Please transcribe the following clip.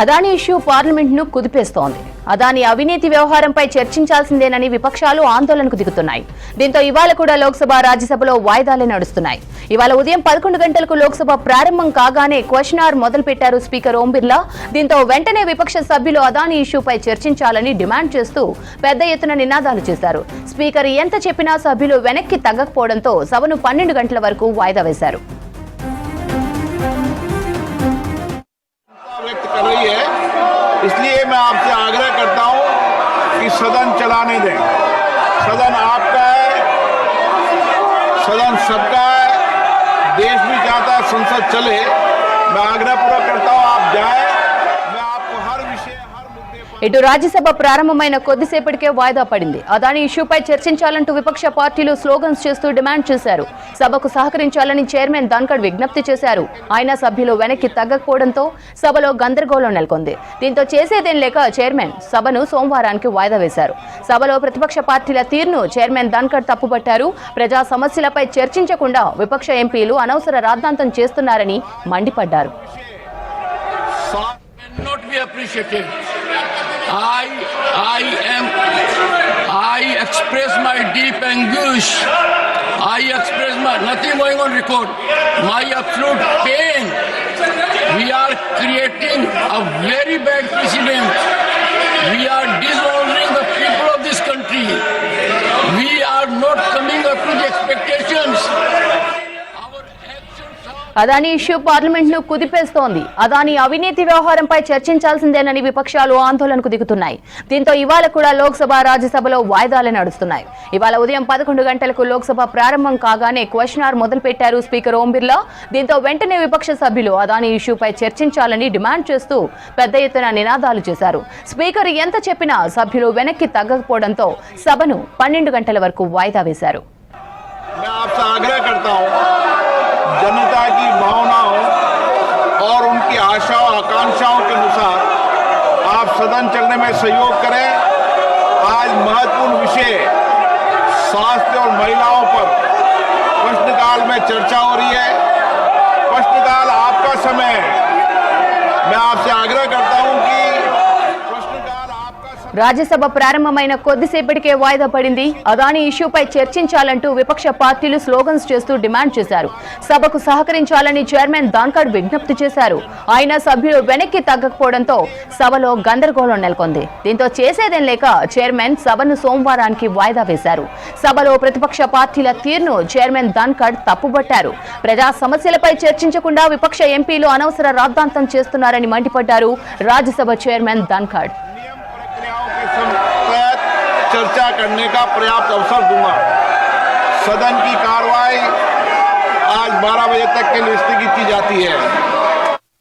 Adani issue పార్లమెంట్ను కుదిపేస్తోంది. Adani అవినీతి వ్యవహారంపై చర్చించాల్సిందేనని విపక్షాలు ఆందోళనకు దిగుతున్నాయి. దీంతో ఇవాళ కూడా లోక్సభ, రాజ్యసభలో వాయిదాలే నడుస్తున్నాయి. ఇవాళ ఉదయం 11 గంటలకు లోక్సభ ప్రారంభం కాగానే క్వశ్చన్ అవర్ మొదలుపెట్టారు స్పీకర్ ఓం బిర్లా. దీంతో వెంటనే విపక్ష సభ్యులు అదానీ ఇష్యూపై చర్చించాలని డిమాండ్ చేస్తూ పెద్ద ఎత్తున నినాదాలు చేశారు. స్పీకర్ ఎంత చెప్పినా సభ్యులు వెనక్కి తగ్గకపోవడంతో సభను 12 గంటల వరకు వాయిదా వేశారు. इसलिए मैं आपसे आग्रह करता हूं कि सदन चलाने दें। सदन आपका है, सदन सबका है, देश भी चाहता है संसद चले। मैं आग्रह पूरा करता हूं आप जाएं। मैं आपको हर विषय हर मुद्दे पर ఇటు రాజ్యసభ ప్రారంభమైన కొద్దిసేపటికే వాయిదా పడింది. అదానీ ఇష్యూపై చర్చించాలంటూ విపక్ష పార్టీలు స్లోగన్స్ చేస్తూ డిమాండ్ చేశారు. సభకు సహకరించాలని చైర్మన్ ధన్ఖడ్ విజ్ఞప్తి చేశారు. అయినా సభ్యులు వెనక్కి తగ్గకపోవడంతో సభలో గందరగోళం నెలకొంది. దీంతో చేసేదేం లేక చైర్మన్ సభను సోమవారానికి వాయిదా వేశారు. సభలో ప్రతిపక్ష పార్టీల తీరును చైర్మన్ ధన్ఖడ్ తప్పుపట్టారు. ప్రజా సమస్యలపై చర్చించకుండా విపక్ష ఎంపీలు అనవసర రాద్ధాంతం చేస్తున్నారని మండిపడ్డారు. I express my deep anguish. I express my nothing going on record. My absolute pain. We are creating a very bad precedent. We are dishonoring the people of this country. We are not coming up to the expectations. Adani issue parliament ను కుదిపేస్తోంది. అదానీ అవినీతి వ్యవహారంపై చర్చించాల్సిందేనని విపక్షాలు ఆందోళనకు దిగుతున్నాయి. దీంతో ఇవాళ కూడా లోక్సభ, రాజ్యసభలో వాయిదాలే నడుస్తున్నాయి. ఇవాళ ఉదయం 11 గంటలకు లోక్సభ ప్రారంభం కాగానే క్వశ్చన్ అవర్ మొదలుపెట్టారు స్పీకర్ ఓం బిర్లా. దీంతో వెంటనే విపక్ష సభ్యులు అదానీ ఇష్యూపై చర్చించాలని డిమాండ్ చేస్తూ పెద్ద ఎత్తున నినాదాలు చేశారు. స్పీకర్ ఎంత చెప్పినా సభ్యులు వెనక్కి తగ్గకపోవడంతో సభను 12 గంటల వరకు వాయిదా వేశారు. जनता की भावनाओं और उनकी आशाओं आकांक्षाओं के अनुसार आप सदन चलने में सहयोग करें। आज महत्वपूर्ण विषय स्वास्थ्य और महिलाओं पर प्रश्नकाल में चर्चा हो रही है। प्रश्नकाल आपका समय है। मैं आपसे आग्रह करता हूं कि రాజ్యసభ ప్రారంభమైన కొద్దిసేపటికే వాయిదా పడింది. అదానీ ఇష్యూపై చర్చించాలంటూ విపక్ష పార్టీలు స్లోగన్స్ చేస్తూ డిమాండ్ చేశారు. సభకు సహకరించాలని చైర్మన్ ధన్ఖడ్ విజ్ఞప్తి చేశారు. అయినా సభ్యులు వెనక్కి తగ్గకపోవడంతో సభలో గందరగోళం నెలకొంది. దీంతో చేసేదేం లేక చైర్మన్ సభను సోమవారానికి వాయిదా వేశారు. సభలో ప్రతిపక్ష పార్టీల తీరును చైర్మన్ ధన్ఖడ్ తప్పుబట్టారు. ప్రజా సమస్యలపై చర్చించకుండా విపక్ష ఎంపీలు అనవసర రాద్ధాంతం చేస్తున్నారని మండిపడ్డారు రాజ్యసభ చైర్మన్ ధన్ఖడ్. चर्चा करने का पर्याप्त अवसर दूंगा। सदन की कार्रवाई आज 12 बजे तक के लिए स्थगित की जाती है।